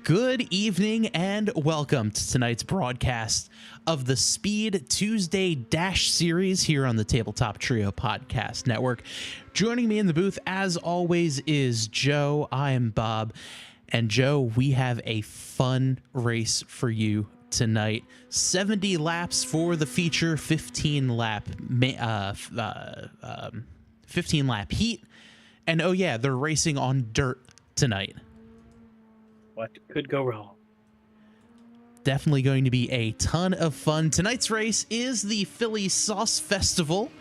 Good evening and welcome to tonight's broadcast of the Speed Tuesday Dash series here on the Tabletop Trio Podcast Network. Joining me in the booth, as always, is Joe. I am Bob. And Joe, we have a fun race for you tonight. 70 laps for the feature, 15 lap heat. And oh yeah, they're racing on dirt tonight. What could go wrong? Definitely going to be a ton of fun. Tonight's race is the Philly Sauce Festival,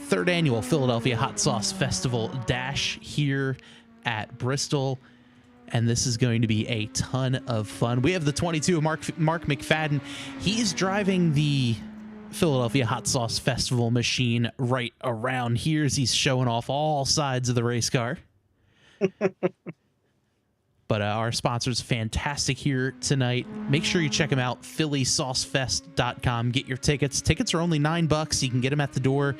third annual Philadelphia Hot Sauce Festival Dash here at Bristol. And this is going to be a ton of fun. We have the 22 Mark McFadden. He's driving the Philadelphia Hot Sauce Festival machine right around here as he's showing off all sides of the race car. But our sponsor's fantastic here tonight. Make sure you check them out, phillysaucefest.com. Get your tickets. Tickets are only $9. You can get them at the door.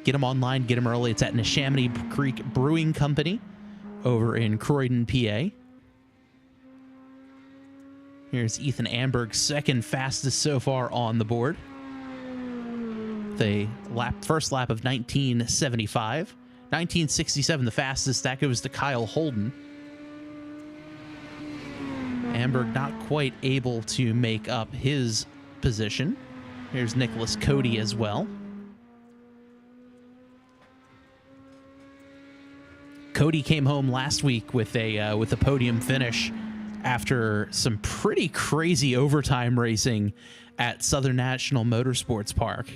Get them online. Get them early. It's at Neshaminy Creek Brewing Company over in Croydon, PA. Here's Ethan Amberg, second fastest so far on the board. The first lap of 1975. 1967, the fastest. That goes to Kyle Holden. Amberg not quite able to make up his position. Here's Nicholas Cody as well. Cody came home last week with a podium finish after some pretty crazy overtime racing at Southern National Motorsports Park.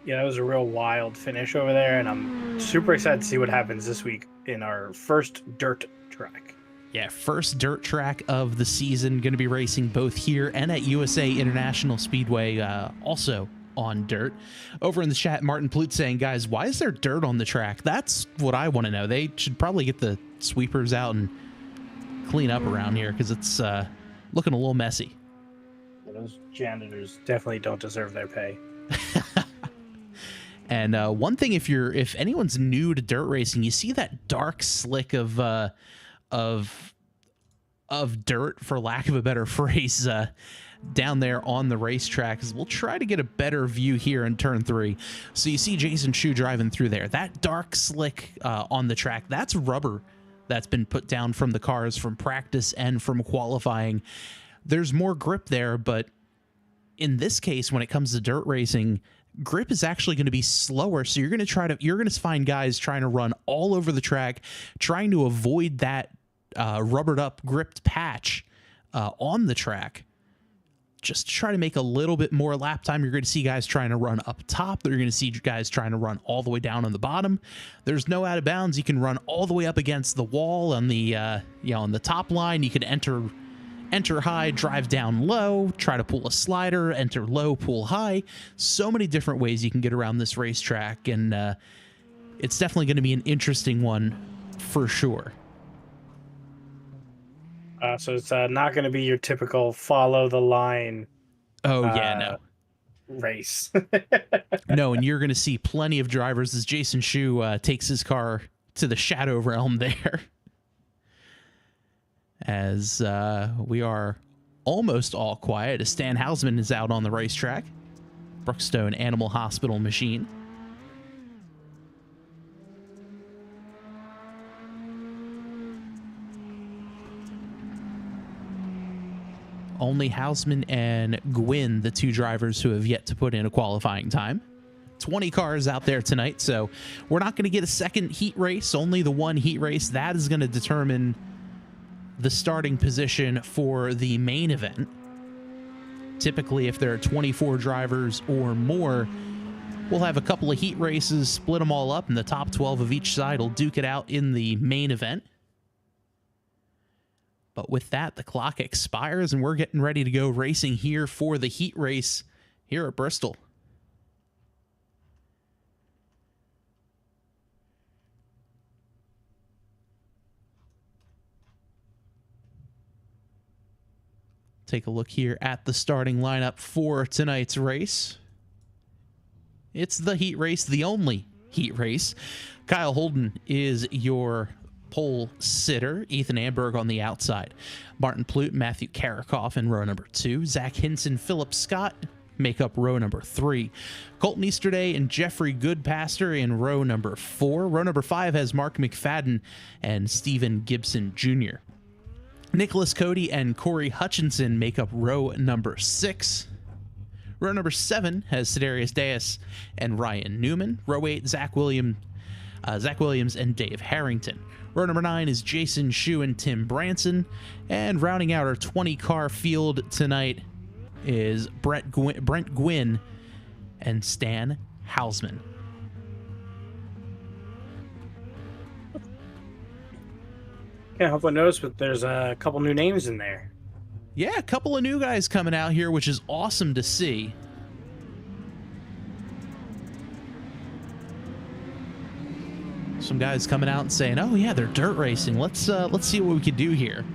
Yeah, that was a real wild finish over there, and I'm super excited to see what happens this week in our first dirt track. Yeah, first dirt track of the season. Going to be racing both here and at USA International Speedway, also on dirt. Over in the chat, Martin Plute saying, guys, why is there dirt on the track? That's what I want to know. They should probably get the sweepers out and clean up around here because it's looking a little messy. Yeah, those janitors definitely don't deserve their pay. And one thing, if anyone's new to dirt racing, you see that dark slick of dirt, for lack of a better phrase, down there on the racetrack. We'll try to get a better view here in turn 3. So you see Jason Shu driving through there. That dark slick on the track, that's rubber that's been put down from the cars from practice and from qualifying. There's more grip there, but in this case, when it comes to dirt racing, grip is actually going to be slower. So you're going to find guys trying to run all over the track, trying to avoid that rubbered up gripped patch on the track, just to try to make a little bit more lap time. You're going to see guys trying to run up top. You're going to see guys trying to run all the way down on the bottom. There's no out of bounds. You can run all the way up against the wall on the on the top line. You can enter high, drive down low, try to pull a slider, enter low, pull high. So many different ways you can get around this racetrack, and it's definitely going to be an interesting one for sure. So it's not going to be your typical follow the line. Oh, yeah, no. Race. No, and you're going to see plenty of drivers as Jason Shu takes his car to the Shadow Realm there. As we are almost all quiet as Stan Hausman is out on the racetrack. Brookstone Animal Hospital machine. Only Hausman and Gwynn, the two drivers who have yet to put in a qualifying time. 20 cars out there tonight, so we're not going to get a second heat race, only the one heat race. That is going to determine the starting position for the main event. Typically, if there are 24 drivers or more, we'll have a couple of heat races, split them all up, and the top 12 of each side will duke it out in the main event. But with that, the clock expires, and we're getting ready to go racing here for the heat race here at Bristol. Take a look here at the starting lineup for tonight's race. It's the heat race, the only heat race. Kyle Holden is your pole sitter. Ethan Amberg on the outside. Martin Plute, Matthew Karakoff in row number 2. Zach Hinson, Philip Scott make up row number 3. Colton Easterday and Jeffrey Goodpaster in row number 4. Row number 5 has Mark McFadden and Stephen Gibson Jr. Nicholas Cody and Corey Hutchinson make up row number 6. Row number 7 has Sidarius Deus and Ryan Newman. Row 8, Zach Williams and Dave Harrington. Row number 9 is Jason Shue and Tim Branson. And rounding out our 20-car field tonight is Brent Gwynn and Stan Hausman. Can't help but notice, but there's a couple new names in there. Yeah, a couple of new guys coming out here, which is awesome to see. Some guys coming out and saying, "Oh yeah, they're dirt racing. Let's see what we can do here."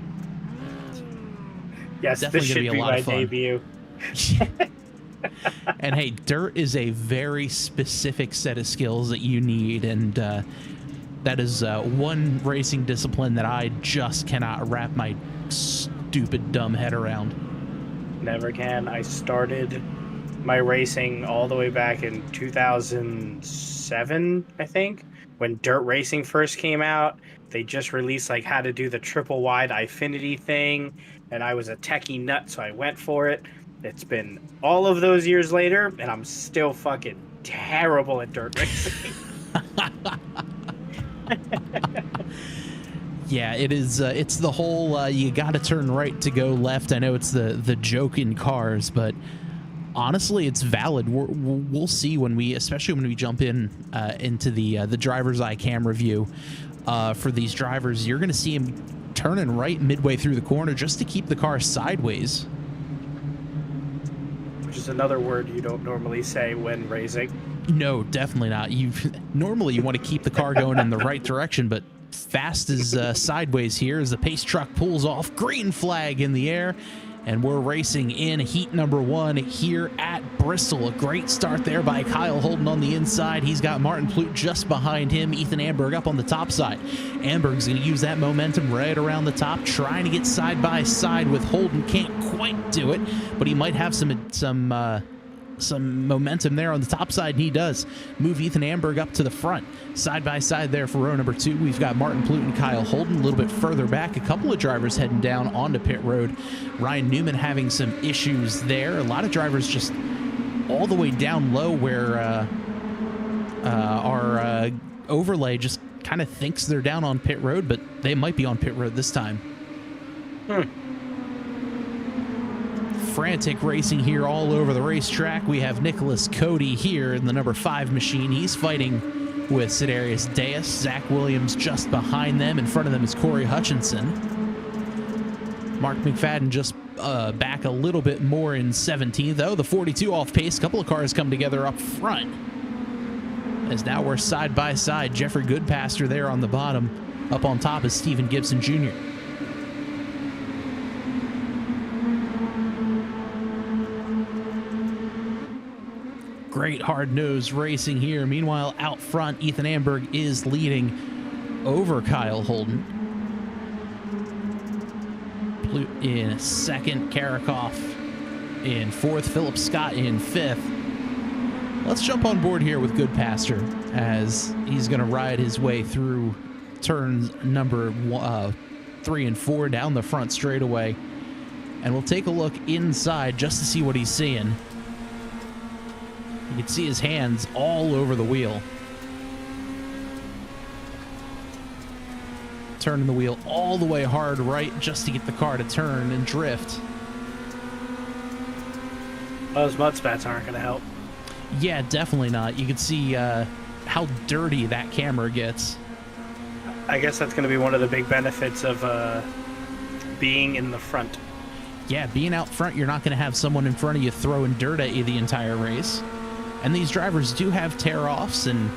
Yes, Definitely this should gonna be be a lot my of fun. debut. And hey, dirt is a very specific set of skills that you need, and that is one racing discipline that I just cannot wrap my stupid dumb head around. Never can. I started my racing all the way back in 2007, I think, when dirt racing first came out. They just released like how to do the triple wide Ifinity thing, and I was a techie nut, so I went for it. It's been all of those years later, and I'm still fucking terrible at dirt racing. Yeah, it is. It's the whole you got to turn right to go left. I know it's the joke in cars, but honestly, it's valid. We'll see when we, especially when we jump into the driver's eye camera view for these drivers. You're going to see them turning right midway through the corner just to keep the car sideways. Which is another word you don't normally say when racing. No, definitely not. Normally you want to keep the car going in the right direction, but fast as sideways here as the pace truck pulls off. Green flag in the air, and we're racing in heat number 1 here at Bristol. A great start there by Kyle Holden on the inside. He's got Martin Plute just behind him. Ethan Amberg up on the top side. Amberg's going to use that momentum right around the top, trying to get side by side with Holden. Can't quite do it, but he might have some momentum there on the top side, and he does move Ethan Amberg up to the front. Side by side there for row number 2, we've got Martin Plute and Kyle Holden. A little bit further back, a couple of drivers heading down onto pit road. Ryan Newman having some issues there. A lot of drivers just all the way down low where our overlay just kind of thinks they're down on pit road, but they might be on pit road this time. Frantic racing here all over the racetrack. We have Nicholas Cody here in the number 5 machine. He's fighting with Sidarius Deus. Zach Williams just behind them. In front of them is Corey Hutchinson. Mark McFadden just back a little bit more in 17th, though. The 42 off pace. A couple of cars come together up front. As now we're side by side. Jeffrey Goodpaster there on the bottom. Up on top is Stephen Gibson Jr. Great hard-nosed racing here. Meanwhile, out front, Ethan Amberg is leading over Kyle Holden. Plute in 2nd, Karakoff in 4th, Philip Scott in 5th. Let's jump on board here with Goodpaster as he's going to ride his way through turns number 3 and 4 down the front straightaway. And we'll take a look inside just to see what he's seeing. You can see his hands all over the wheel. Turning the wheel all the way hard right just to get the car to turn and drift. Those mud spats aren't going to help. Yeah, definitely not. You can see how dirty that camera gets. I guess that's going to be one of the big benefits of being in the front. Yeah, being out front, you're not going to have someone in front of you throwing dirt at you the entire race. And these drivers do have tear-offs, and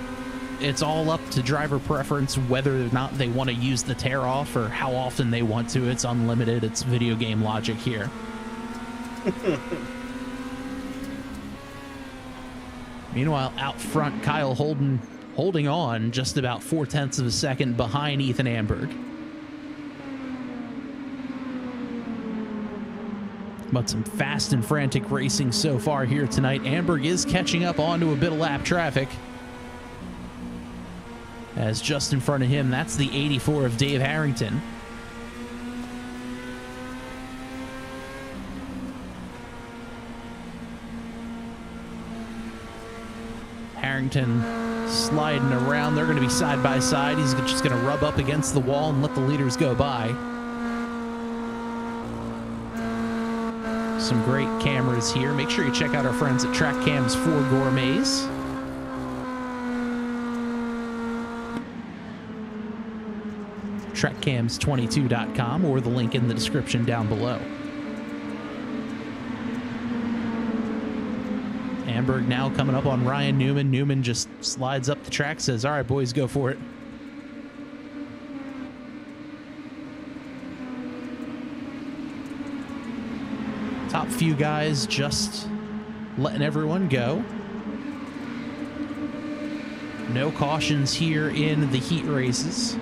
it's all up to driver preference whether or not they want to use the tear-off or how often they want to. It's unlimited. It's video game logic here. Meanwhile, out front, Kyle Holden holding on just about 0.4 of a second behind Ethan Amberg. But some fast and frantic racing so far here tonight. Amberg is catching up onto a bit of lap traffic. As just in front of him, that's the 84 of Dave Harrington. Harrington sliding around. They're going to be side by side. He's just going to rub up against the wall and let the leaders go by. Some great cameras here. Make sure you check out our friends at Track Cams for Gourmets. TrackCams22.com or the link in the description down below. Amberg now coming up on Ryan Newman. Newman just slides up the track, says, all right, boys, go for it. Top few guys just letting everyone go. No cautions here in the heat races.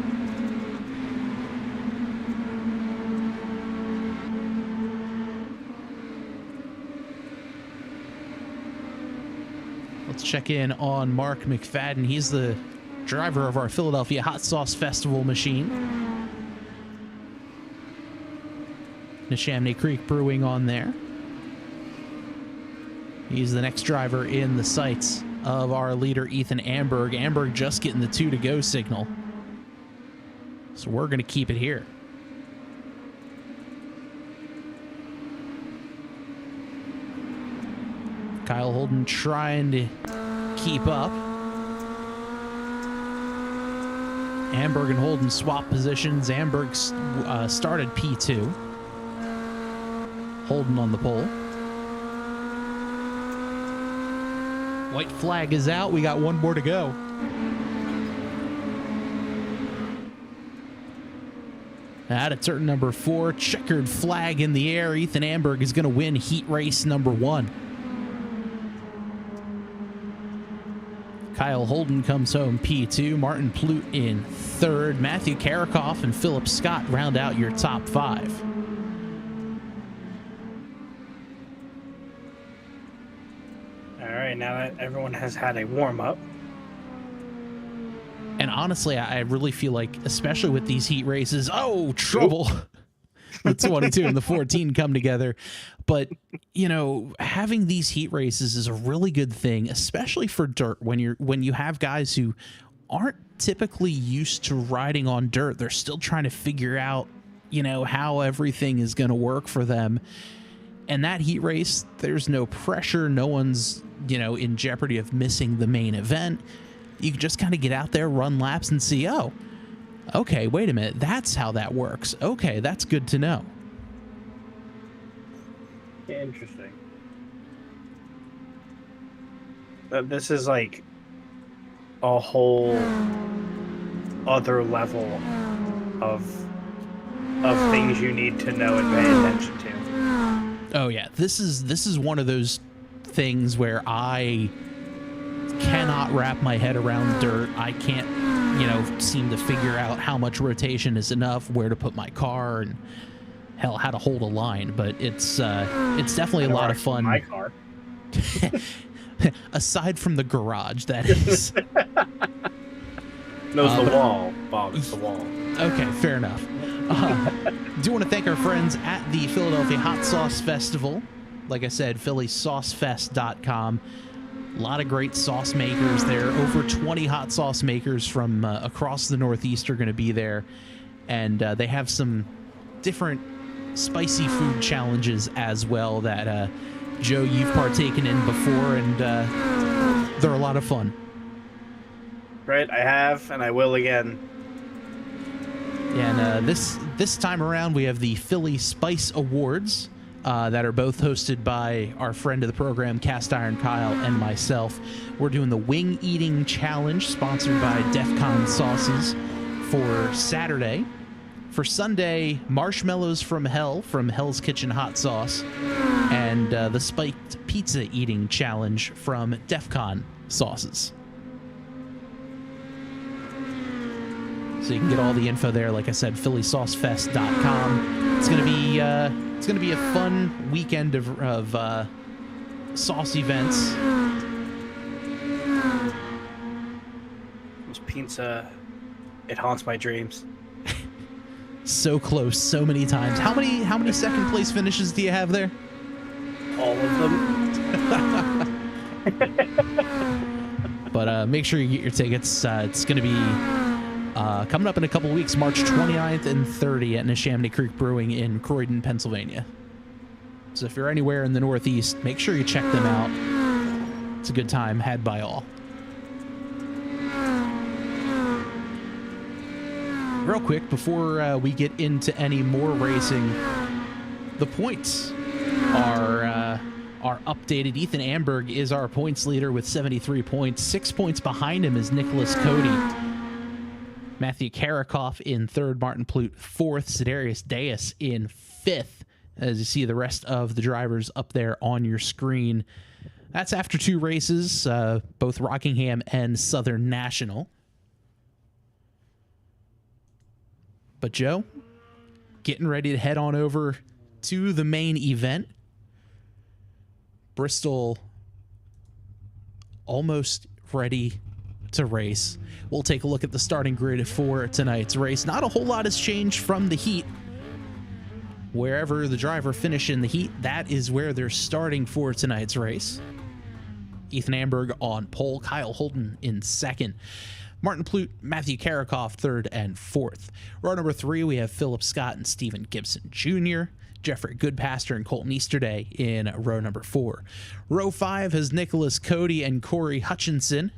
Let's check in on Mark McFadden. He's the driver of our Philadelphia Hot Sauce Festival machine. Neshaminy Creek Brewing on there. He's the next driver in the sights of our leader, Ethan Amberg. Amberg just getting the 2 to go signal. So we're going to keep it here. Kyle Holden trying to keep up. Amberg and Holden swap positions. Amberg started P2. Holden on the pole. White flag is out. We got one more to go. At turn number 4, checkered flag in the air. Ethan Amberg is going to win heat race number 1. Kyle Holden comes home P2. Martin Plute in 3rd. Matthew Karakoff and Philip Scott round out your top 5. All right, now that everyone has had a warm-up. And honestly, I really feel like, especially with these heat races, oh, trouble. The 22 and the 14 come together. But, you know, having these heat races is a really good thing, especially for dirt when you have guys who aren't typically used to riding on dirt. They're still trying to figure out, you know, how everything is going to work for them. And that heat race, there's no pressure. No one's, you know, in jeopardy of missing the main event. You can just kind of get out there, run laps, and see, oh, okay, wait a minute. That's how that works. Okay, that's good to know. Interesting. But this is like a whole other level of things you need to know and pay attention to. Oh yeah, this is one of those things where I cannot wrap my head around dirt. I can't, you know, seem to figure out how much rotation is enough, where to put my car, and hell, how to hold a line. But it's definitely a lot of fun. My car. Aside from the garage, that is. No, it's the wall, Bob. It's the wall. Okay, fair enough. Do want to thank our friends at the Philadelphia Hot Sauce Festival. Like I said, phillysaucefest.com. A lot of great sauce makers there. Over 20 hot sauce makers from across the Northeast are going to be there. And they have some different spicy food challenges as well that, Joe, you've partaken in before, and they're a lot of fun. Right, I have, and I will again. And this time around, we have the Philly Spice Awards that are both hosted by our friend of the program, Cast Iron Kyle, and myself. We're doing the Wing Eating Challenge, sponsored by DEFCON Sauces, for Saturday. For Sunday, Marshmallows from Hell from Hell's Kitchen Hot Sauce, and the Spiked Pizza Eating Challenge from DEFCON Sauces. So you can get all the info there. Like I said, phillysaucefest.com. It's gonna be a fun weekend of sauce events. This pizza, it haunts my dreams. So close, so many times. How many second place finishes do you have there? All of them. But make sure you get your tickets. It's going to be coming up in a couple weeks, March 29th and 30th at Neshaminy Creek Brewing in Croydon, Pennsylvania. So if you're anywhere in the Northeast, make sure you check them out. It's a good time had by all. Real quick, before we get into any more racing, the points are updated. Ethan Amberg is our points leader with 73 points. 6 points behind him is Nicholas Cody. Matthew Karakoff in third, Martin Plute fourth, Sidarius Deus in fifth, as you see the rest of the drivers up there on your screen. That's after 2 races, both Rockingham and Southern National. But Joe, getting ready to head on over to the main event. Bristol almost ready to race. We'll take a look at the starting grid for tonight's race. Not a whole lot has changed from the heat. Wherever the driver finished in the heat, that is where they're starting for tonight's race. Ethan Amberg on pole, Kyle Holden in second. Martin Plute, Matthew Karakoff, third and fourth. Row number 3, we have Philip Scott and Stephen Gibson Jr., Jeffrey Goodpaster and Colton Easterday in row number 4. Row 5 has Nicholas Cody and Corey Hutchinson,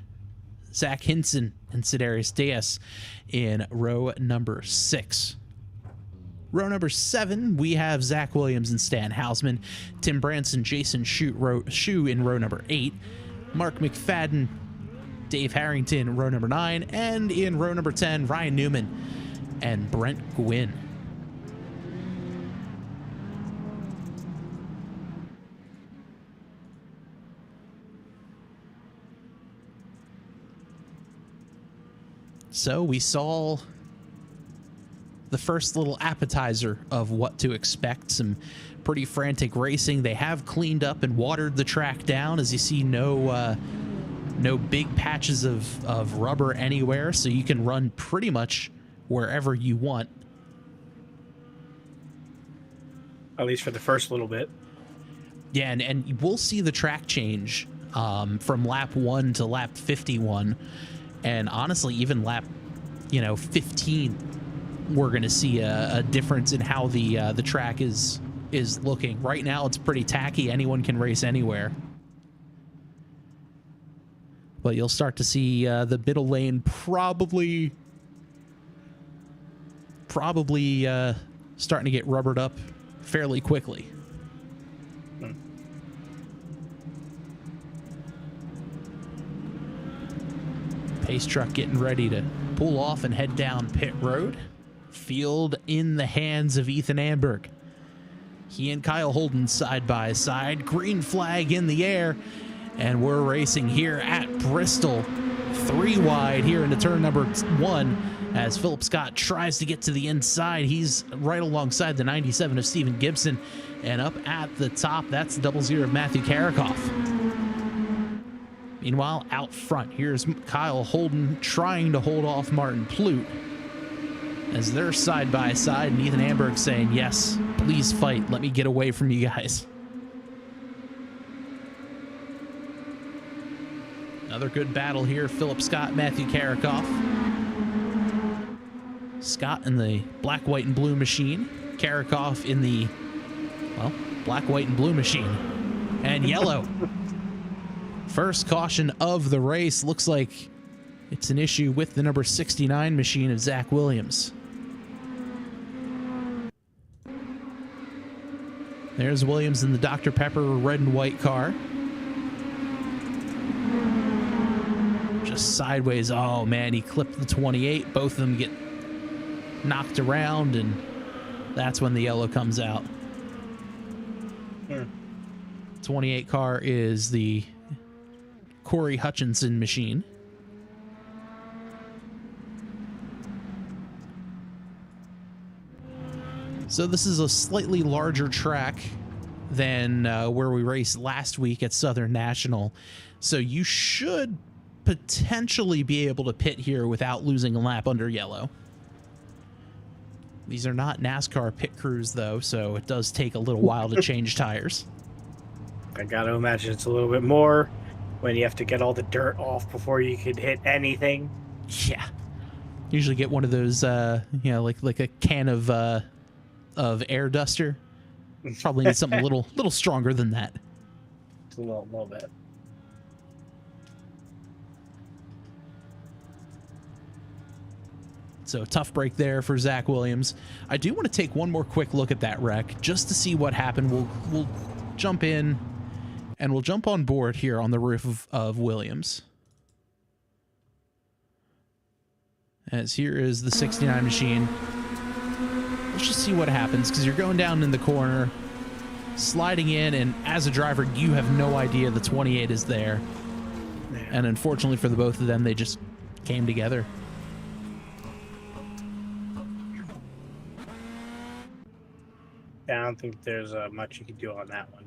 Zach Hinson and Sidarius Deus in row number 6. Row number 7, we have Zach Williams and Stan Hausman, Tim Branson, Jason Shue in row number 8, Mark McFadden, Dave Harrington, row number 9, and in row number 10, Ryan Newman and Brent Gwynn. So we saw the first little appetizer of what to expect. Some pretty frantic racing. They have cleaned up and watered the track down, as you see. No big patches of rubber anywhere, so you can run pretty much wherever you want. At least for the first little bit. Yeah, and we'll see the track change from lap 1 to lap 51. And honestly, even lap 15, we're going to see a difference in how the track is looking. Right now, it's pretty tacky. Anyone can race anywhere. But you'll start to see the middle lane probably starting to get rubbered up fairly quickly. Pace truck getting ready to pull off and head down pit road. Field in the hands of Ethan Amberg. He and Kyle Holden side by side. Green flag in the air. And we're racing here at Bristol. 3 wide here into turn number 1 as Philip Scott tries to get to the inside. He's right alongside the 97 of Stephen Gibson. And up at the top, that's the 00 of Matthew Karakoff. Meanwhile, out front, here's Kyle Holden trying to hold off Martin Plute as they're side by side, and Ethan Amberg saying, yes, please fight. Let me get away from you guys. Another good battle here. Philip Scott, Matthew Karakoff. Scott in the black, white, and blue machine. Karakoff in the, well, black, white, and blue machine. And yellow. First caution of the race. Looks like it's an issue with the number 69 machine of Zach Williams. There's Williams in the Dr. Pepper red and white car. Just sideways. Oh, man, he clipped the 28. Both of them get knocked around, and that's when the yellow comes out. 28 car is the Corey Hutchinson machine. So this is a slightly larger track than where we raced last week at Southern National. So you should potentially be able to pit here without losing a lap under yellow. These are not NASCAR pit crews, though, so it does take a little while to change tires. I gotta imagine it's a little bit more when you have to get all the dirt off before you could hit anything. Yeah. Usually get one of those, like a can of air duster. Probably need something a little stronger than that. It's a little bit. So tough break there for Zach Williams. I do want to take one more quick look at that wreck just to see what happened. We'll jump in and we'll jump on board here on the roof of Williams. As here is the 69 machine. Let's just see what happens, because you're going down in the corner, sliding in, and as a driver, you have no idea the 28 is there. And unfortunately for the both of them, they just came together. I don't think there's much you can do on that one.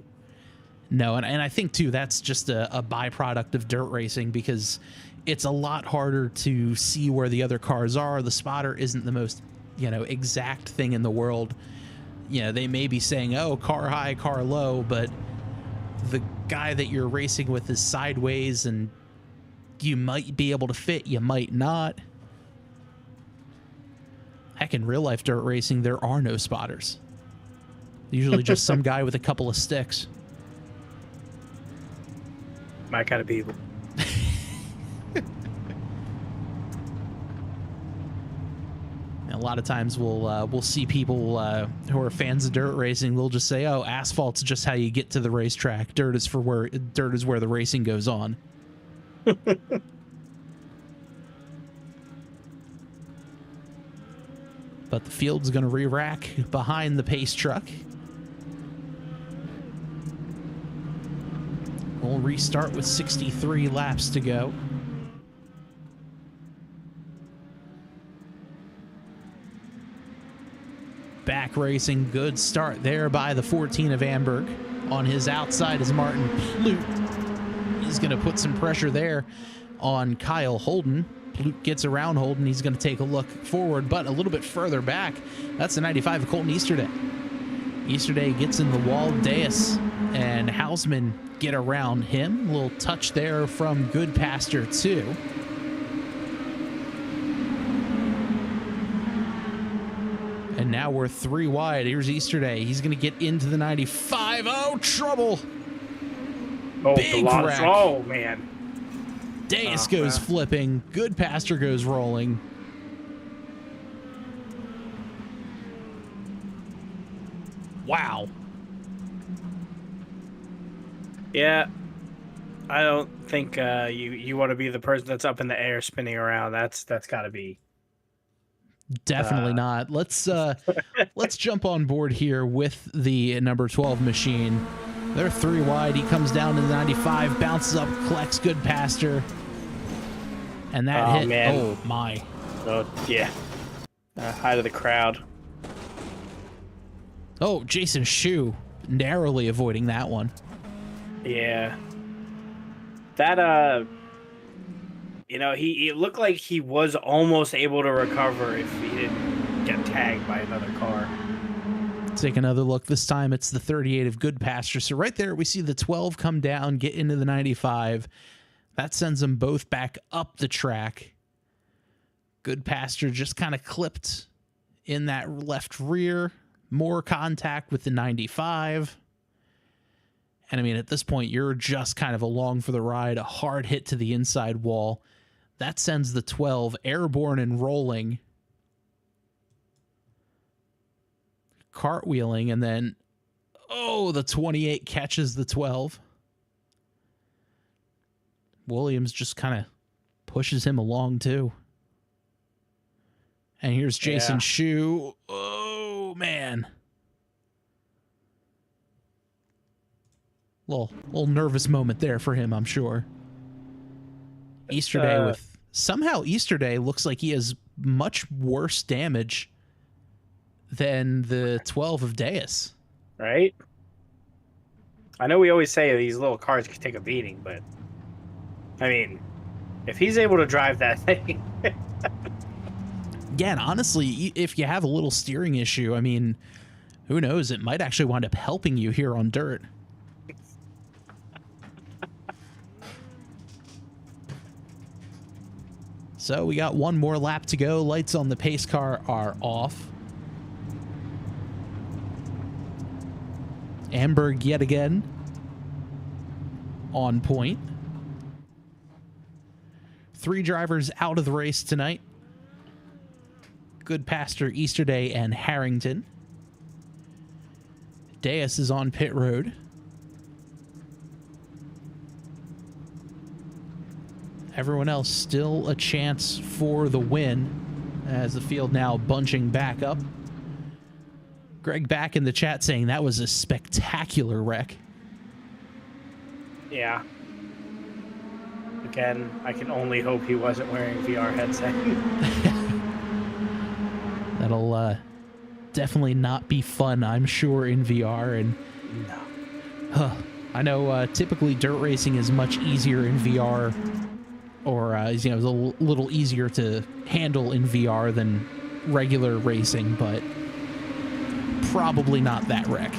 No, and I think, too, that's just a byproduct of dirt racing, because it's a lot harder to see where the other cars are. The spotter isn't the most, exact thing in the world. They may be saying, oh, car high, car low, but the guy that you're racing with is sideways, and you might be able to fit, you might not. Heck, in real life dirt racing, there are no spotters. Usually just some guy with a couple of sticks. My kind of people. A lot of times we'll see people who are fans of dirt racing. They'll just say, "Oh, asphalt's just how you get to the racetrack. Dirt is where the racing goes on." But the field's going to re-rack behind the pace truck. We'll restart with 63 laps to go. Back racing, good start there by the 14 of Amberg. On his outside is Martin Plute. He's going to put some pressure there on Kyle Holden. Plute gets around Holden. He's going to take a look forward, but a little bit further back. That's the 95 of Colton Easterday. Easterday gets in the wall. Deus and Hausman get around him. A little touch there from Goodpaster too. And now we're 3 wide. Here's Easterday. He's going to get into the 95. Oh, trouble. Oh, big wreck. Oh, man. Deus goes flipping. Goodpaster goes rolling. Wow. Yeah. I don't think you want to be the person that's up in the air spinning around. That's got to be. Definitely not. Let's jump on board here with the number 12 machine. They're 3 wide. He comes down to the 95, bounces up, collects Goodpaster. And that hit. Man. Oh, my. Oh, yeah. High to the crowd. Oh, Jason Shu narrowly avoiding that one. Yeah. That, he looked like he was almost able to recover if he didn't get tagged by another car. Take another look. This time it's the 38 of Goodpaster. So right there we see the 12 come down, get into the 95. That sends them both back up the track. Goodpaster just kind of clipped in that left rear. More contact with the 95. And I mean, at this point, you're just kind of along for the ride. A hard hit to the inside wall. That sends the 12 airborne and rolling. Cartwheeling, and then, oh, the 28 catches the 12. Williams just kind of pushes him along, too. And here's Jason Shu. Oh, man. Little nervous moment there for him, I'm sure. Easterday somehow Easterday looks like he has much worse damage than the 12 of Deus. Right? I know we always say these little cars can take a beating, but I mean, if he's able to drive that thing. Yeah, and honestly, if you have a little steering issue, I mean, who knows? It might actually wind up helping you here on dirt. So we got one more lap to go. Lights on the pace car are off. Amberg yet again on point. 3 drivers out of the race tonight. Goodpaster, Easterday, and Harrington. Deus is on pit road. Everyone else still a chance for the win as the field now bunching back up. Greg back in the chat saying that was a spectacular wreck. Yeah. Again, I can only hope he wasn't wearing VR headset. That'll definitely not be fun, I'm sure, in VR. And no. I know typically dirt racing is much easier in VR, or you know, it's a little easier to handle in VR than regular racing, but probably not that wreck.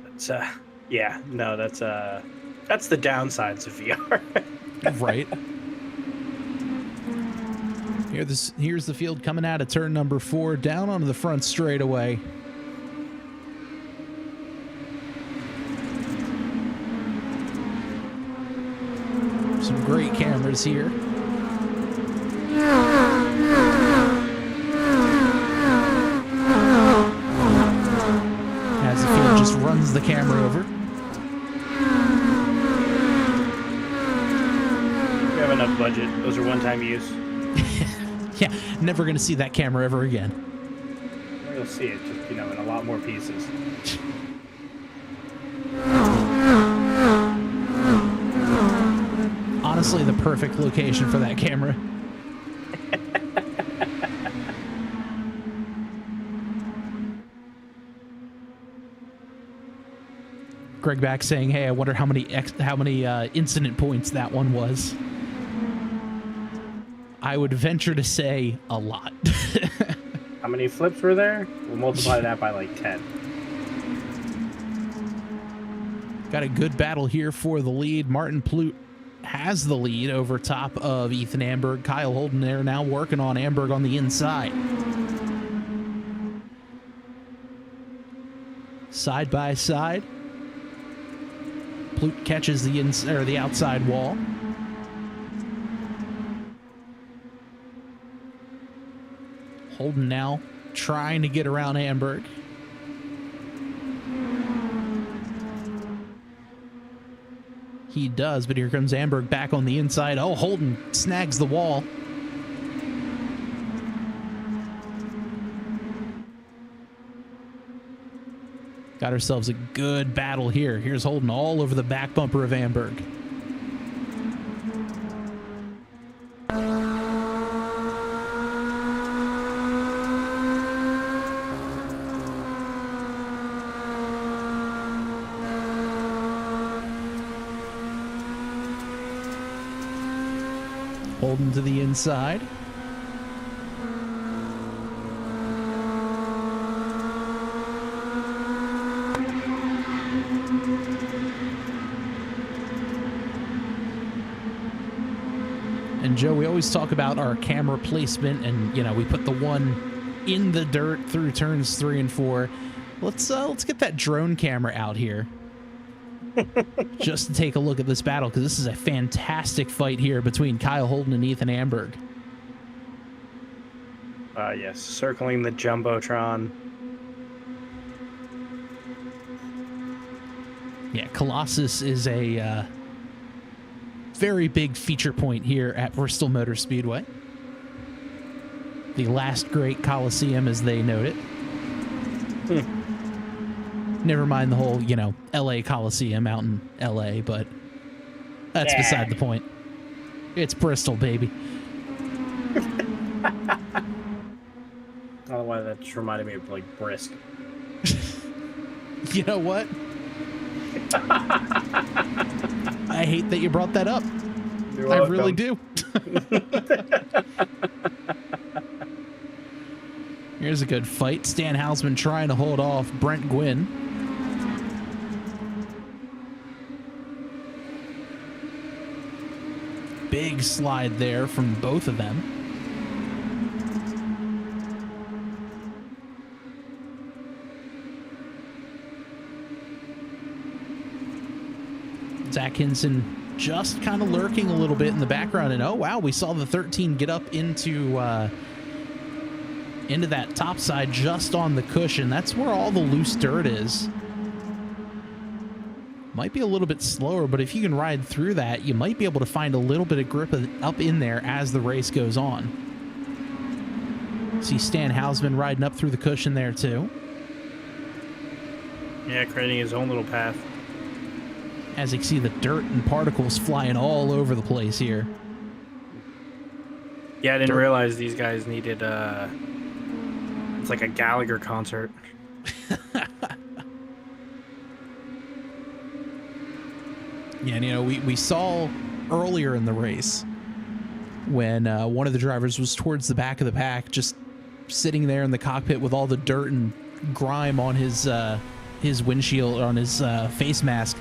That's yeah, no, that's the downsides of VR. Right. Here's the field coming out of turn number 4, down onto the front straightaway. Some great cameras here. As the field just runs the camera over. We have enough budget. Those are one-time use. Yeah, never going to see that camera ever again. You'll see it, just, in a lot more pieces. Honestly, the perfect location for that camera. Greg back saying, "Hey, I wonder how many incident points that one was." I would venture to say a lot. How many flips were there? We'll multiply that by like 10. Got a good battle here for the lead. Martin Plute has the lead over top of Ethan Amberg. Kyle Holden there now working on Amberg on the inside. Side by side. Plute catches the outside wall. Holden now trying to get around Amberg. He does, but here comes Amberg back on the inside. Oh, Holden snags the wall. Got ourselves a good battle here. Here's Holden all over the back bumper of Amberg. Holden to the inside. And Joe, we always talk about our camera placement, and we put the one in the dirt through turns 3 and 4. Let's get that drone camera out here. Just to take a look at this battle, because this is a fantastic fight here between Kyle Holden and Ethan Amberg. Yes, circling the Jumbotron. Yeah, Colossus is a very big feature point here at Bristol Motor Speedway. The last great Coliseum, as they note it. Never mind the whole, LA Coliseum out in LA, but that's beside the point. It's Bristol, baby. don't know why that just reminded me of like Brisk. You know what? I hate that you brought that up. I really do. Here's a good fight. Stan Hausman trying to hold off Brent Gwynn. Big slide there from both of them. Zach Hinson just kind of lurking a little bit in the background, and oh wow, we saw the 13 get up into that top side just on the cushion. That's where all the loose dirt is. Might be a little bit slower, but if you can ride through that, you might be able to find a little bit of grip up in there as the race goes on. See Stan Hausman riding up through the cushion there too. Yeah, creating his own little path. As you can see the dirt and particles flying all over the place here. Yeah, I didn't realize these guys needed, it's like a Gallagher concert. Yeah, and you know, we saw earlier in the race when one of the drivers was towards the back of the pack, just sitting there in the cockpit with all the dirt and grime on his windshield, on his face mask.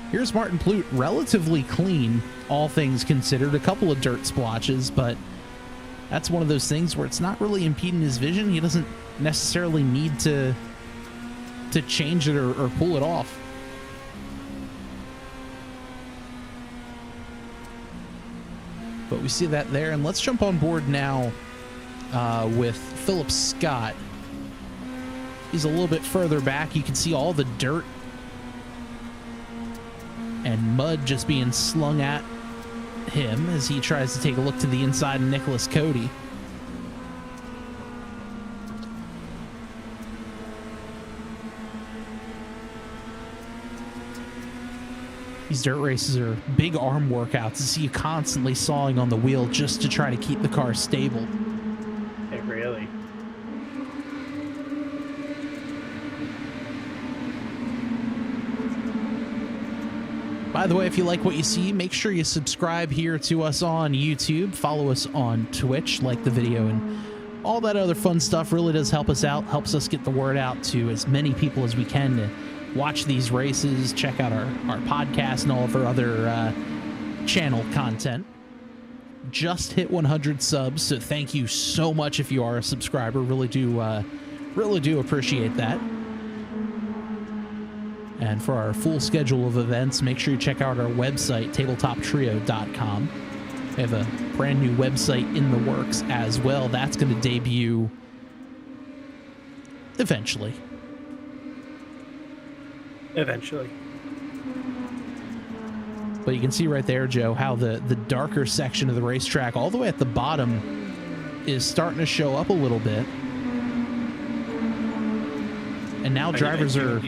Here's Martin Plute, relatively clean, all things considered. A couple of dirt splotches, but that's one of those things where it's not really impeding his vision. He doesn't necessarily need to change it or pull it off. But we see that there, and let's jump on board now with Philip Scott. He's a little bit further back. You can see all the dirt and mud just being slung at him as he tries to take a look to the inside of Nicholas Cody. These dirt races are big arm workouts. You see you constantly sawing on the wheel just to try to keep the car stable. It really. By the way, if you like what you see, make sure you subscribe here to us on YouTube. Follow us on Twitch, like the video, and all that other fun stuff really does help us out. Helps us get the word out to as many people as we can to watch these races, check out our podcast and all of our other channel content. Just hit 100 subs, so thank you so much if you are a subscriber. Really do appreciate that. And for our full schedule of events, make sure you check out our website, tabletoptrio.com. We have a brand new website in the works as well. That's going to debut eventually. Eventually. But you can see right there, Joe, how the darker section of the racetrack, all the way at the bottom, is starting to show up a little bit. And now drivers are...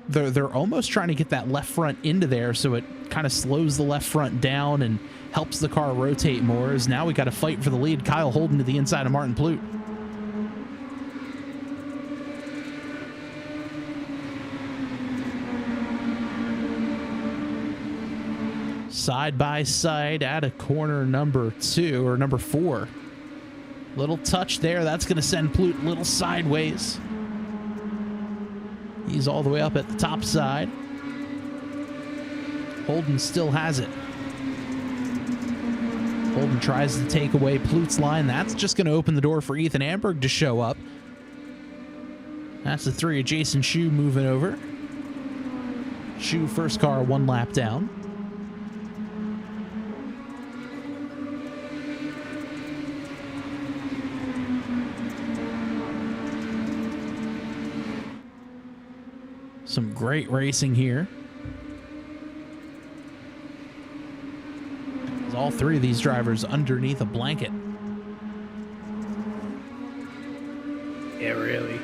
They're almost trying to get that left front into there, so it kind of slows the left front down and helps the car rotate more. As now we got to fight for the lead. Kyle Holden to the inside of Martin Plute. Side by side at a corner number 2 or number 4. Little touch there. That's going to send Plute a little sideways. He's all the way up at the top side. Holden still has it. Holden tries to take away Plute's line. That's just going to open the door for Ethan Amberg to show up. That's the 3 of Jason Shu moving over. Shu first car 1 lap down. Some great racing here. There's all 3 of these drivers underneath a blanket. Yeah, really.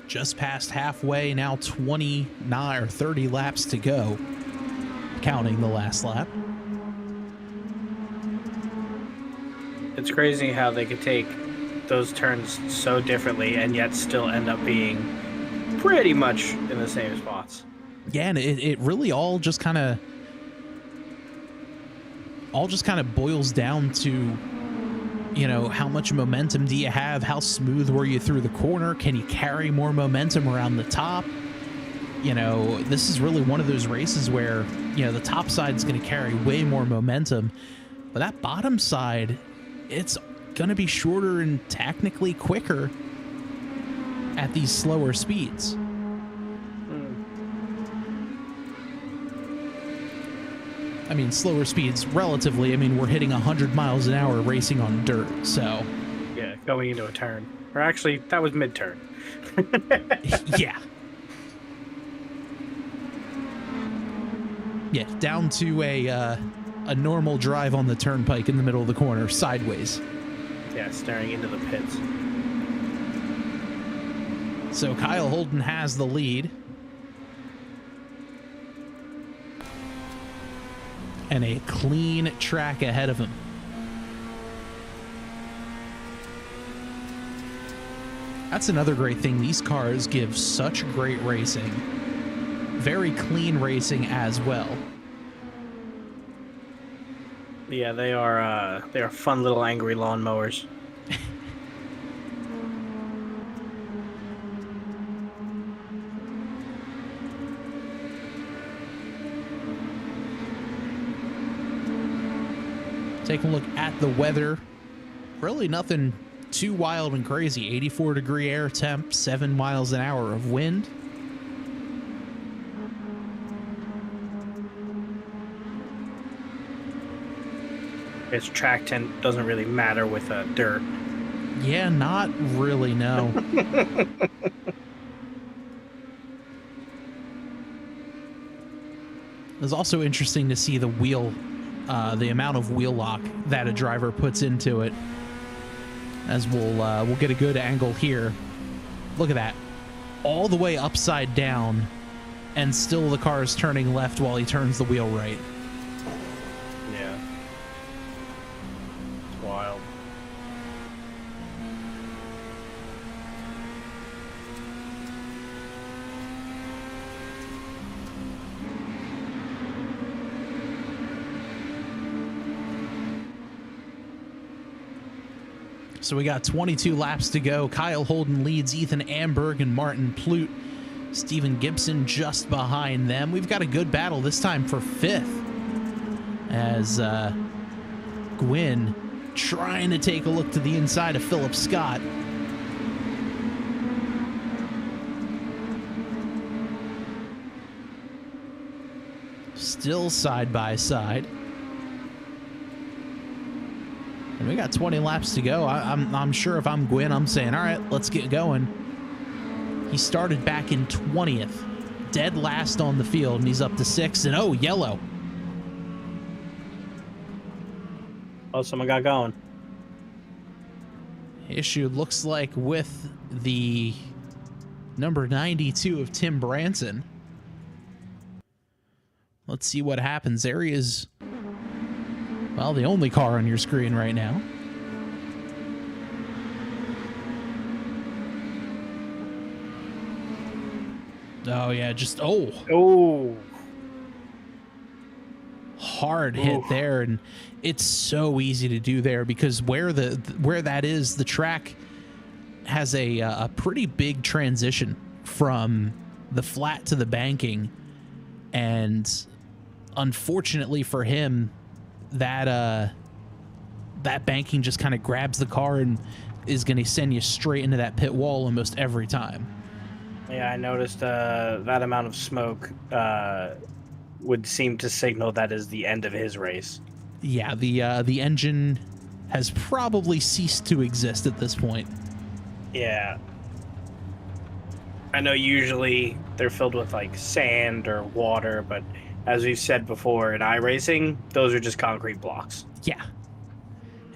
Just past halfway, now 29 or 30 laps to go. counting the last lap. It's crazy how they could take those turns so differently and yet still end up being pretty much in the same spots. Yeah, and it really all just kind of boils down to, you know, how much momentum do you have? How smooth were you through the corner? Can you carry more momentum around the top? You know, this is really one of those races where, you know, the top side is going to carry way more momentum, but that bottom side, it's going to be shorter and technically quicker at these slower speeds. I mean, slower speeds relatively. I mean, we're hitting 100 miles an hour racing on dirt, so... Yeah, going into a turn. Or actually, that was mid-turn. Yeah. Yeah, down to a normal drive on the turnpike in the middle of the corner, sideways. Yeah, staring into the pits. So Kyle Holden has the lead. And a clean track ahead of him. That's another great thing. These cars give such great racing. Very clean racing as well. Yeah, they are fun little angry lawnmowers. Taking a look at the weather. Really nothing too wild and crazy. 84-degree air temp, 7 miles an hour of wind. Its track tent doesn't really matter with dirt. Yeah, not really, no. It's also interesting to see the wheel, the amount of wheel lock that a driver puts into it. As we'll get a good angle here. Look at that. All the way upside down, and still the car is turning left while he turns the wheel right. Yeah. It's wild. So we got 22 laps to go. Kyle Holden leads Ethan Amberg and Martin Plute. Steven Gibson just behind them. We've got a good battle this time for 5th. As Gwynn trying to take a look to the inside of Philip Scott. Still side by side. And we got 20 laps to go. I'm sure if I'm Gwynn, I'm saying, all right, let's get going. He started back in 20th, dead last on the field, and he's up to 6th. And oh, yellow. Oh, someone got going. Issue looks like with the number 92 of Tim Branson. Let's see what happens. There he is. Well, the only car on your screen right now. Oh, yeah, just, Oh. hard hit there. And it's so easy to do there because where that is, the track has a pretty big transition from the flat to the banking. And unfortunately for him, that banking just kind of grabs the car and is going to send you straight into that pit wall almost every time. Yeah, I noticed that amount of smoke would seem to signal that is the end of his race. Yeah, the engine has probably ceased to exist at this point. Yeah. I know usually they're filled with like sand or water, but as we've said before in iRacing, those are just concrete blocks. Yeah.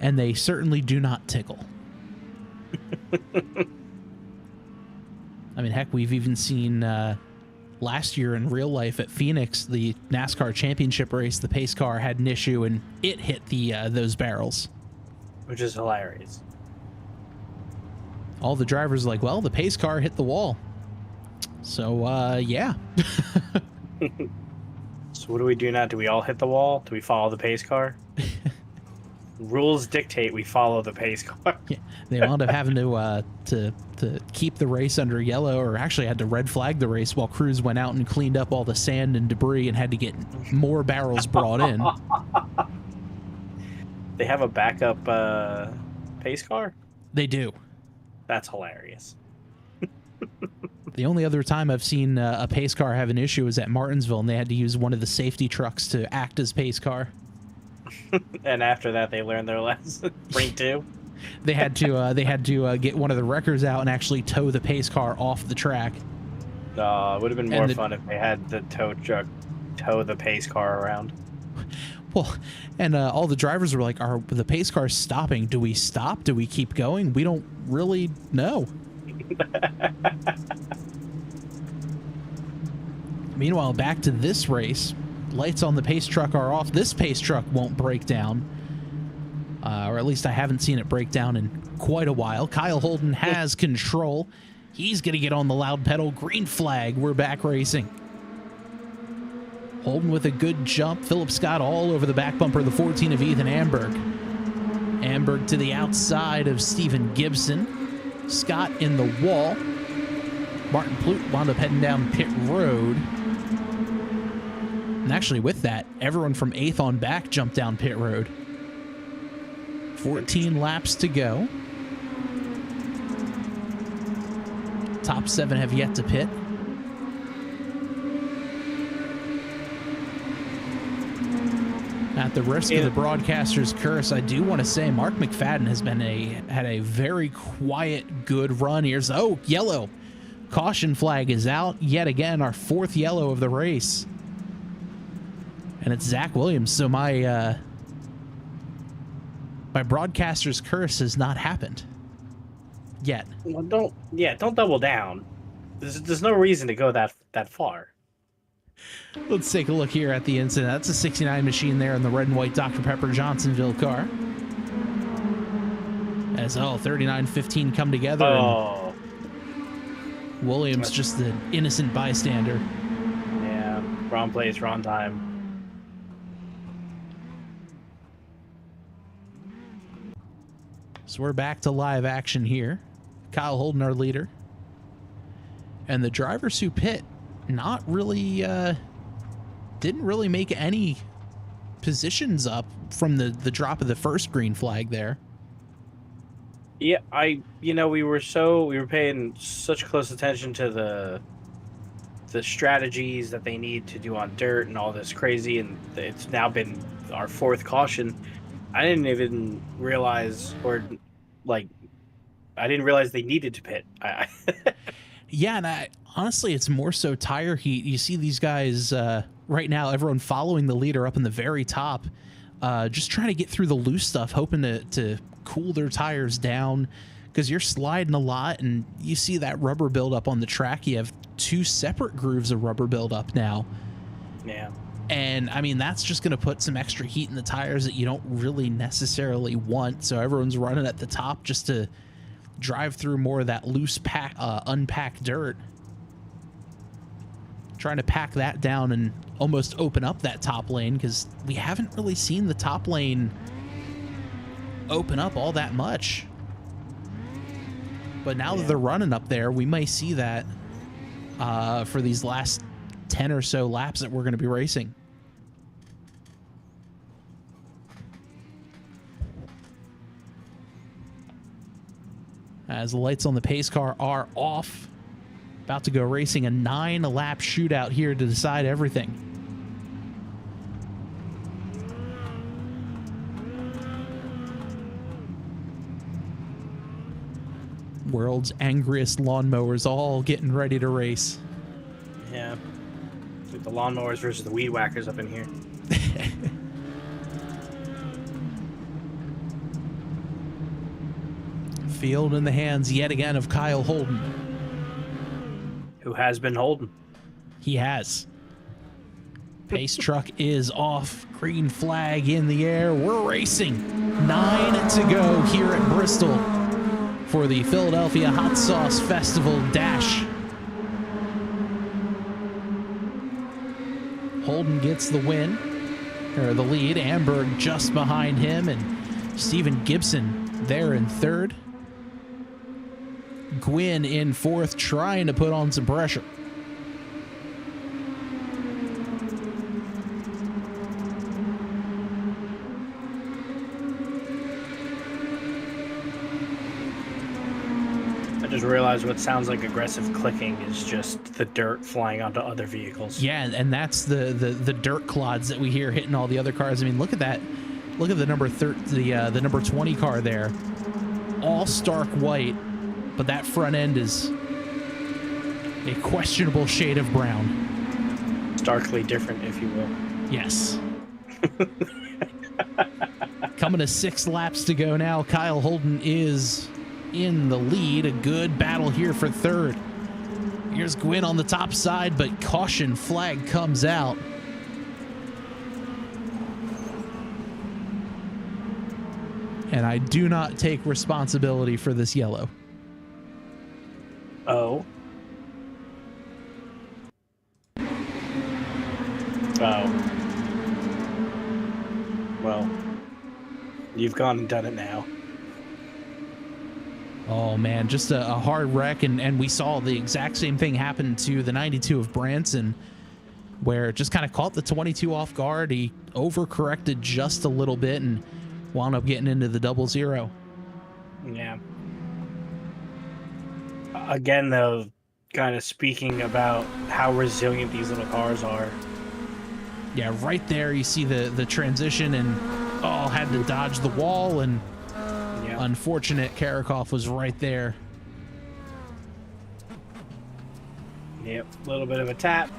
And they certainly do not tickle. I mean, heck, we've even seen last year in real life at Phoenix, the NASCAR championship race, the pace car had an issue and it hit the those barrels. Which is hilarious. All the drivers are like, well, the pace car hit the wall. So, yeah. So what do we do now? Do we all hit the wall? Do we follow the pace car? Rules dictate we follow the pace car. Yeah, they wound up having to keep the race under yellow, or actually had to red flag the race while crews went out and cleaned up all the sand and debris and had to get more barrels brought in. They have a backup pace car? They do. That's hilarious. The only other time I've seen a pace car have an issue is at Martinsville, and they had to use one of the safety trucks to act as pace car. And after that, they learned their lesson. Bring two. They had to get one of the wreckers out and actually tow the pace car off the track. It would have been more fun if they had the tow truck tow the pace car around. Well, and all the drivers were like, "Are the pace cars stopping? Do we stop? Do we keep going? We don't really know." Meanwhile, back to this race. Lights on the pace truck are off. This pace truck won't break down. Or at least I haven't seen it break down in quite a while. Kyle Holden has control. He's going to get on the loud pedal. Green flag. We're back racing. Holden with a good jump. Philip Scott all over the back bumper. The 14 of Ethan Amberg. Amberg to the outside of Stephen Gibson. Scott in the wall. Martin Plute wound up heading down pit road. And actually with that, everyone from 8th on back jumped down pit road. 14 laps to go. Top 7 have yet to pit. At the risk of the broadcaster's curse, I do want to say Mark McFadden has been had a very quiet, good run. Here's yellow. Caution flag is out yet again. Our 4th yellow of the race. And it's Zach Williams. So my broadcaster's curse has not happened yet. Well, don't double down. There's no reason to go that far. Let's take a look here at the incident. That's a 69 machine there in the red and white Dr. Pepper Johnsonville car. As 39-15 come together. And Williams just an innocent bystander. Yeah, wrong place, wrong time. So we're back to live action here. Kyle Holden, our leader. And the drivers who pit not really, didn't really make any positions up from the drop of the first green flag there. Yeah, we were paying such close attention to the strategies that they need to do on dirt and all this crazy, and it's now been our 4th caution. I didn't even realize, I didn't realize they needed to pit. Yeah, and honestly, it's more so tire heat. You see these guys right now, everyone following the leader up in the very top, just trying to get through the loose stuff, hoping to cool their tires down, because you're sliding a lot, and you see that rubber buildup on the track. You have 2 separate grooves of rubber buildup now. Yeah. And, I mean, that's just going to put some extra heat in the tires that you don't really necessarily want. So everyone's running at the top just to drive through more of that loose unpacked dirt. Trying to pack that down and almost open up that top lane, because we haven't really seen the top lane open up all that much. But now that they're running up there, we may see that for these last 10 or so laps that we're going to be racing. As the lights on the pace car are off, about to go racing a 9-lap shootout here to decide everything. World's angriest lawnmowers all getting ready to race. Yeah. It's like the lawnmowers versus the weed whackers up in here. Field in the hands yet again of Kyle Holden. Who has been Holden. He has. Pace truck is off. Green flag in the air. We're racing. 9 to go here at Bristol for the Philadelphia Hot Sauce Festival Dash. Holden gets the win, or the lead. Amberg just behind him, and Stephen Gibson there in third. Gwynn in fourth, trying to put on some pressure. I just realized what sounds like aggressive clicking is just the dirt flying onto other vehicles. Yeah, and that's the dirt clods that we hear hitting all the other cars. I mean, look at that. Look at the number the number 20 car there. All stark white, but that front end is a questionable shade of brown. Starkly different, if you will. Yes. Coming to 6 laps to go now. Kyle Holden is in the lead. A good battle here for third. Here's Gwynn on the top side, but caution flag comes out. And I do not take responsibility for this yellow. Oh. Oh. Well, you've gone and done it now. Oh man, just a hard wreck, and we saw the exact same thing happen to the 92 of Branson, where it just kind of caught the 22 off guard. He overcorrected just a little bit and wound up getting into the 00. Yeah. Again, though, kind of speaking about how resilient these little cars are. Yeah, right there you see the transition, and had to dodge the wall, and unfortunate Karakov was right there. Yep, a little bit of a tap.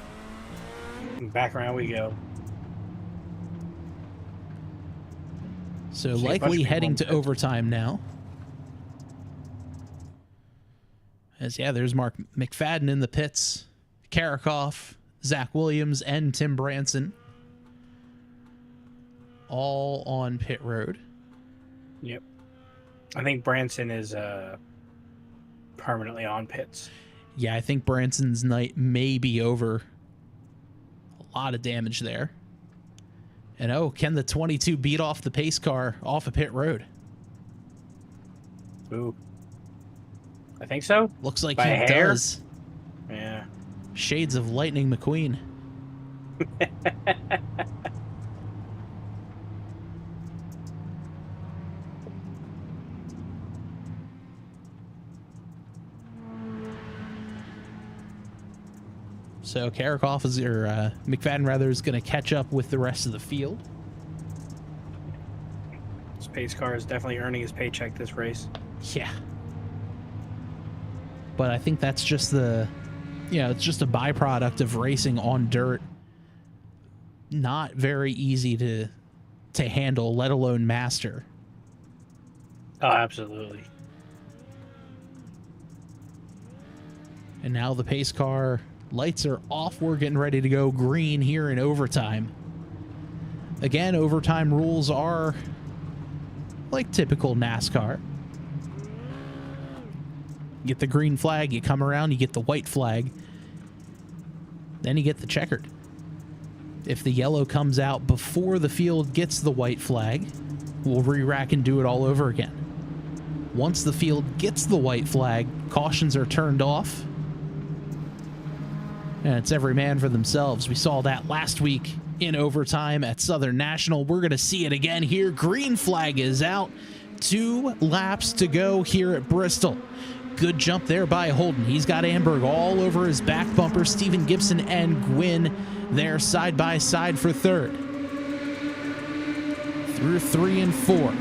And back around we go. So likely heading to overtime now. As there's Mark McFadden in the pits. Karakov, Zach Williams, and Tim Branson. All on pit road. Yep. I think Branson is permanently on pits. Yeah, I think Branson's night may be over. A lot of damage there. And can the 22 beat off the pace car off a pit road? Ooh. I think so. Looks like By he a hair? does. Yeah. Shades of Lightning McQueen. So Karakov McFadden rather is going to catch up with the rest of the field. This pace car is definitely earning his paycheck this race. Yeah. But I think that's just it's just a byproduct of racing on dirt. Not very easy to handle, let alone master. Oh, absolutely. And now the pace car lights are off. We're getting ready to go green here in overtime. Again, overtime rules are like typical NASCAR. You get the green flag, you come around, you get the white flag, then you get the checkered. If the yellow comes out before the field gets the white flag, we'll re-rack and do it all over again. Once the field gets the white flag, cautions are turned off, and it's every man for themselves. We saw that last week in overtime at Southern National. We're going to see it again here. Green flag is out. 2 laps to go here at Bristol. Good jump there by Holden. He's got Amberg all over his back bumper. Stephen Gibson and Gwynn there side by side for third. Through 3 and 4.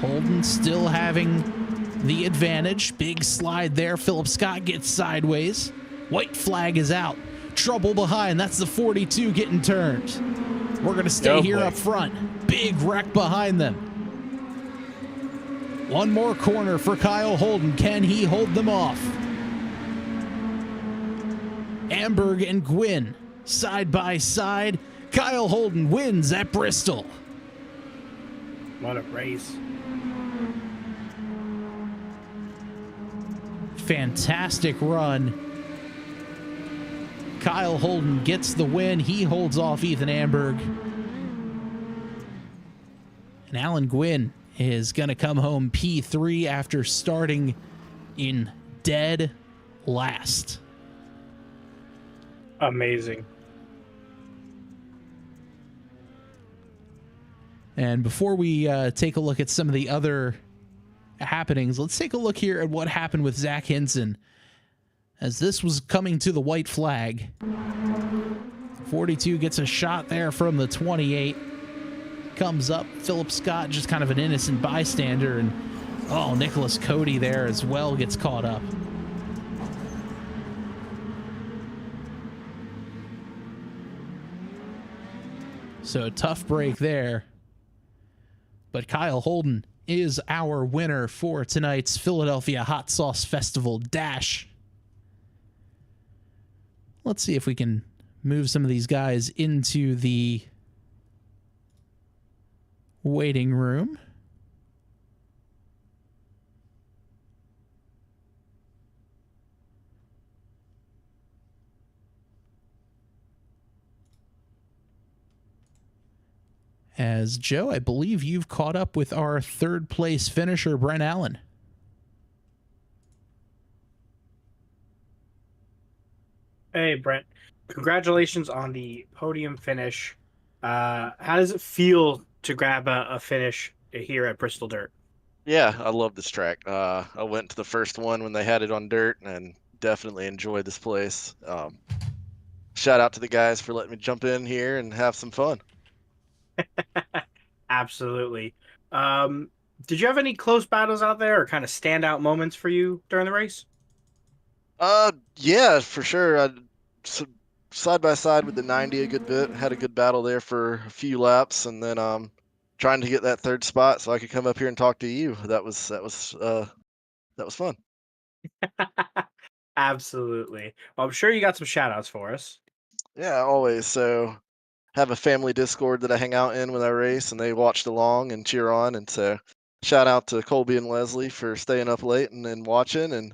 Holden still having the advantage. Big slide there. Philip Scott gets sideways. White flag is out. Trouble behind. That's the 42 getting turned. We're going to stay here up front. Big wreck behind them. One more corner for Kyle Holden. Can he hold them off? Amberg and Gwynn side by side. Kyle Holden wins at Bristol. What a race. Fantastic run. Kyle Holden gets the win. He holds off Ethan Amberg. And Alan Gwynn is going to come home P3 after starting in dead last. Amazing. And before we take a look at some of the other happenings, let's take a look here at what happened with Zach Hinson. As this was coming to the white flag, 42 gets a shot there from the 28. Comes up, Philip Scott, just kind of an innocent bystander, and oh, Nicholas Cody there as well gets caught up. So a tough break there. But Kyle Holden is our winner for tonight's Philadelphia Hot Sauce Festival Dash. Let's see if we can move some of these guys into the waiting room. As Joe, I believe you've caught up with our third place finisher, Brent Allen. Hey, Brent. Congratulations on the podium finish. How does it feel to grab a finish here at Bristol Dirt? Yeah, I love this track. I went to the first one when they had it on dirt and definitely enjoyed this place. Shout out to the guys for letting me jump in here and have some fun. Absolutely. Did you have any close battles out there or kind of standout moments for you during the race? Yeah, for sure. Side by side with the 90 a good bit. Had a good battle there for a few laps, and then trying to get that third spot so I could come up here and talk to you. That was fun. Absolutely. Well, I'm sure you got some shout outs for us. Yeah, always. So have a family Discord that I hang out in when I race, and they watched along and cheer on. And so shout out to Colby and Leslie for staying up late and then watching, and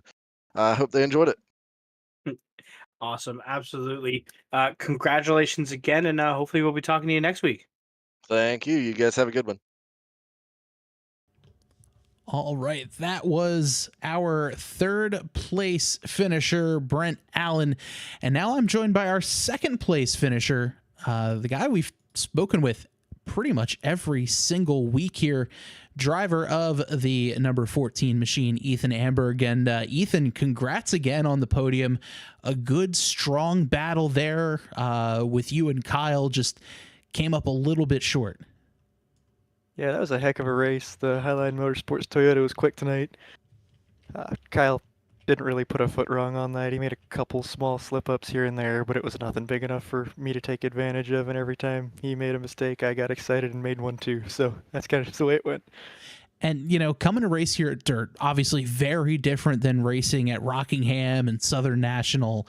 I hope they enjoyed it. Awesome. Absolutely. Congratulations again, and hopefully we'll be talking to you next week. Thank you. You guys have a good one. All right, that was our third place finisher, Brent Allen. And now I'm joined by our second place finisher, the guy we've spoken with pretty much every single week here, driver of the number 14 machine, Ethan Amberg. And Ethan, congrats again on the podium. A good, strong battle there with you and Kyle. Just came up a little bit short. Yeah, that was a heck of a race. The Highline Motorsports Toyota was quick tonight. Kyle didn't really put a foot wrong on that. He made a couple small slip-ups here and there, but it was nothing big enough for me to take advantage of, and every time he made a mistake, I got excited and made one too. So that's kind of just the way it went. And, you know, coming to race here at Dirt, obviously very different than racing at Rockingham and Southern National.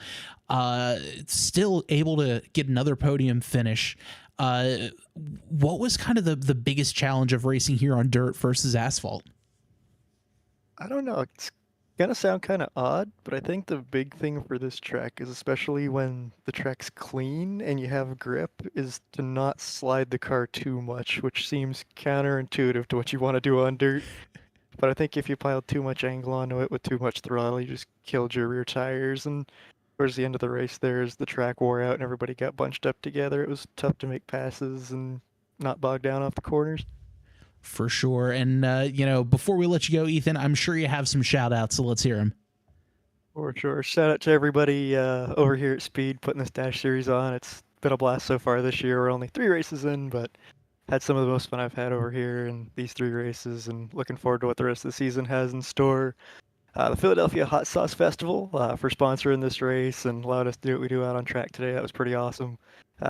Still able to get another podium finish. What was kind of the biggest challenge of racing here on dirt versus asphalt? I don't know. It's gonna sound kind of odd, but I think the big thing for this track is, especially when the track's clean and you have grip, is to not slide the car too much, which seems counterintuitive to what you want to do on dirt. But I think if you piled too much angle onto it with too much throttle, you just killed your rear tires. And towards the end of the race there, as the track wore out and everybody got bunched up together, it was tough to make passes and not bog down off the corners. For sure. And, you know, before we let you go, Ethan, I'm sure you have some shout outs, so let's hear them. For sure. Shout out to everybody over here at Speed putting this Dash Series on. It's been a blast so far this year. We're only 3 races in, but had some of the most fun I've had over here in these 3 races, and looking forward to what the rest of the season has in store. The Philadelphia Hot Sauce Festival for sponsoring this race and allowed us to do what we do out on track today. That was pretty awesome.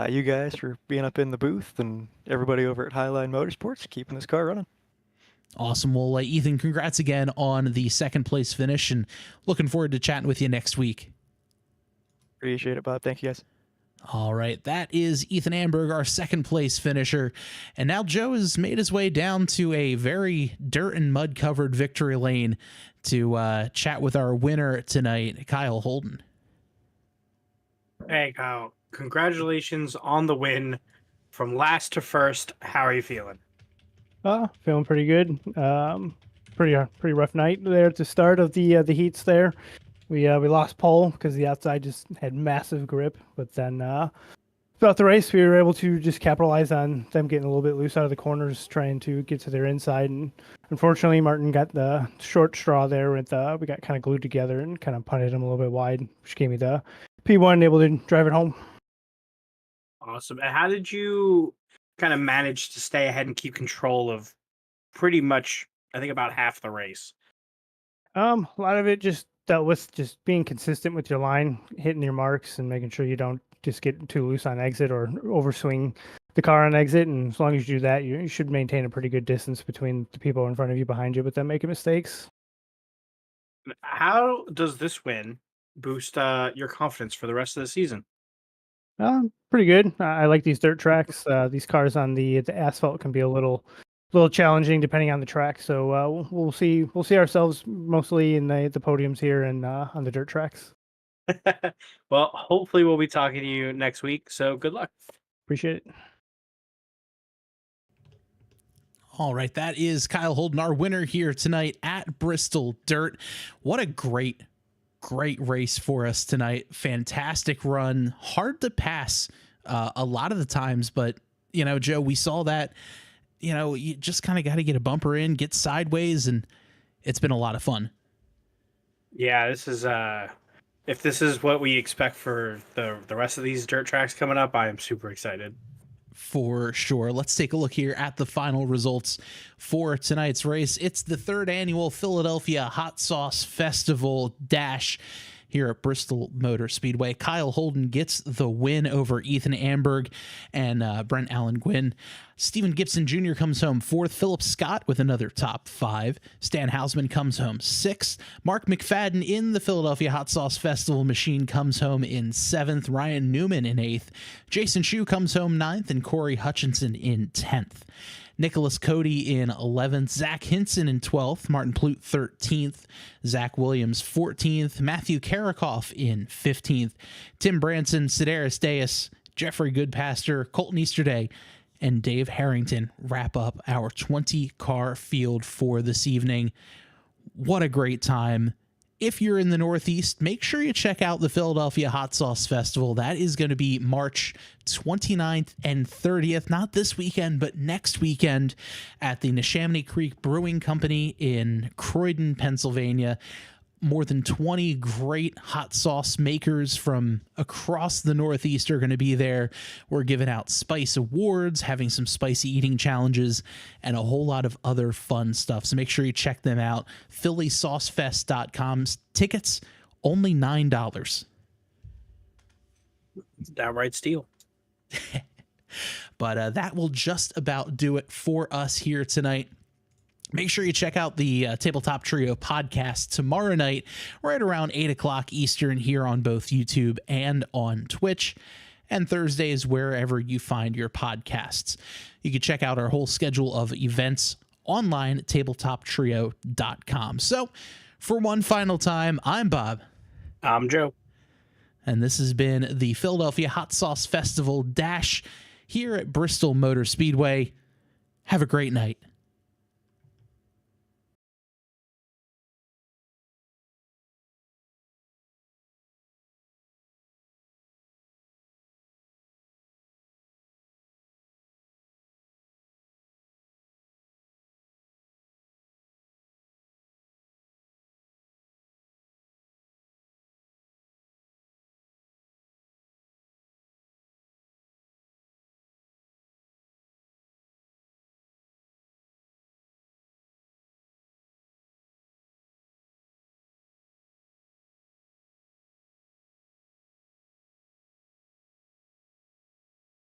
You guys for being up in the booth, and everybody over at Highline Motorsports keeping this car running. Awesome. Well, Ethan, congrats again on the second place finish, and looking forward to chatting with you next week. Appreciate it, Bob. Thank you, guys. All right, that is Ethan Amberg, our second place finisher. And now Joe has made his way down to a very dirt and mud covered victory lane to chat with our winner tonight, Kyle Holden. Hey, Kyle. Congratulations on the win from last to first. How are you feeling? Feeling pretty good. Pretty rough night there at the start of the heats there. We lost pole because the outside just had massive grip, but then throughout the race we were able to just capitalize on them getting a little bit loose out of the corners, trying to get to their inside. And unfortunately, Martin got the short straw there with we got kind of glued together and kind of punted him a little bit wide, which gave me the P1, able to drive it home. Awesome. And how did you kind of manage to stay ahead and keep control of pretty much, I think, about half the race? A lot of it just dealt with just being consistent with your line, hitting your marks, and making sure you don't just get too loose on exit or overswing the car on exit. And as long as you do that, you should maintain a pretty good distance between the people in front of you, behind you, but then making mistakes. How does this win boost your confidence for the rest of the season? Pretty good. I like these dirt tracks. These cars on the asphalt can be a little challenging depending on the track. So we'll see ourselves mostly in the podiums here and on the dirt tracks. Well, hopefully we'll be talking to you next week. So good luck. Appreciate it. All right, that is Kyle Holden, our winner here tonight at Bristol Dirt. What a great race for us tonight. Fantastic run. Hard to pass a lot of the times, but, you know, Joe, we saw that, you know, you just kind of got to get a bumper in, get sideways, and it's been a lot of fun. Yeah, this is if this is what we expect for the rest of these dirt tracks coming up, I am super excited. For sure. Let's take a look here at the final results for tonight's race. It's the third annual Philadelphia Hot Sauce Festival Dash here at Bristol Motor Speedway. Kyle Holden gets the win over Ethan Amberg and Brent Allen Gwynn. Stephen Gibson Jr. comes home fourth. Philip Scott with another top five. Stan Hausman comes home sixth. Mark McFadden in the Philadelphia Hot Sauce Festival machine comes home in seventh. Ryan Newman in eighth. Jason Shue comes home ninth, and Corey Hutchinson in 10th. Nicholas Cody in 11th, Zach Hinson in 12th, Martin Plute 13th, Zach Williams 14th, Matthew Karakoff in 15th, Tim Branson, Sedaris Deus, Jeffrey Goodpaster, Colton Easterday, and Dave Harrington wrap up our 20-car field for this evening. What a great time. If you're in the Northeast, make sure you check out the Philadelphia Hot Sauce Festival. That is going to be March 29th and 30th, not this weekend, but next weekend at the Neshaminy Creek Brewing Company in Croydon, Pennsylvania. More than 20 great hot sauce makers from across the Northeast are going to be there. We're giving out spice awards, having some spicy eating challenges, and a whole lot of other fun stuff. So make sure you check them out. PhillySauceFest.com. Tickets, only $9. Downright steal. But that will just about do it for us here tonight. Make sure you check out the Tabletop Trio podcast tomorrow night, right around 8 o'clock Eastern here on both YouTube and on Twitch, and Thursdays wherever you find your podcasts. You can check out our whole schedule of events online at tabletoptrio.com. So, for one final time, I'm Bob. I'm Joe. And this has been the Philadelphia Hot Sauce Festival Dash here at Bristol Motor Speedway. Have a great night.